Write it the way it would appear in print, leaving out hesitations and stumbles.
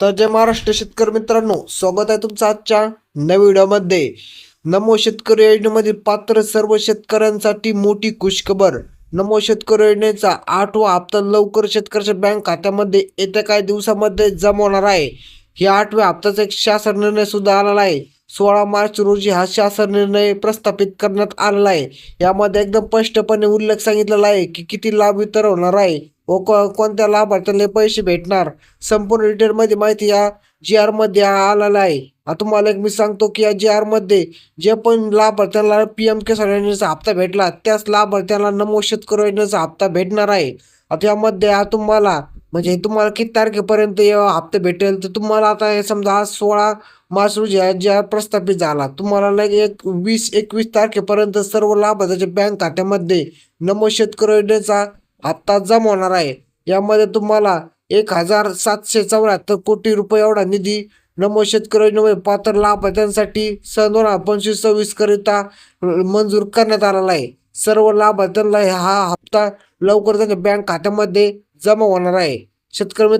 तर जय महाराष्ट्र शेतकरी मित्रांनो, स्वागत आहे तुमचं आजच्या नव्या व्हिडिओमध्ये. नमो शेतकरी योजनेमध्ये पात्र सर्व शेतकऱ्यांसाठी मोठी खुशखबर. नमो शेतकरी योजनेचा 8वा हप्ता लवकर शेतकऱ्याच्या बँक खात्यामध्ये येत्या काही दिवसामध्ये जमा होणार आहे. या 8व्या हप्त्याचा एक शासन निर्णय सुद्धा आलेला आहे. 16 मार्च रोजी हा शासन निर्णय प्रस्थापित करण्यात आलेला आहे. यामध्ये एकदम स्पष्टपणे उल्लेख सांगितलेला आहे की किती लाभ वितरण होणार आहे व कोणत्या लाभार्थ्याला पैसे भेटणार. संपूर्ण डिटेलमध्ये माहिती या GR मध्ये आलेला आहे. आता तुम्हाला एक मी सांगतो की या GR मध्ये जे पण लाभार्थ्यांना PM किसान योजनेचा हप्ता भेटला त्याच लाभार्थ्यांना नमो शेतकरी योजनेचा हप्ता भेटणार आहे. आता यामध्ये तुम्हाला म्हणजे तुम्हाला किती तारखेपर्यंत हप्ता भेटेल तर तुम्हाला आता हे समजा आज 16 मार्च रोजी GR प्रस्थापित झाला, तुम्हाला 20-21 तारखेपर्यंत सर्व लाभार्थ्याच्या बँक खात्यामध्ये नमो शेतकरी योजनेचा हप्ता जमा होणार आहे. यामध्ये तुम्हाला 1,774 कोटी रुपये एवढा निधी नमो शेतकरी योजनेमध्ये पात्र लाभार्थ्यांसाठी सन 2025-26 करिता मंजूर करण्यात आलेला आहे. सर्व लाभार्थ्यांना हा हप्ता लवकर त्यांच्या बँक खात्यामध्ये जमा होणार आहे. शेतकरी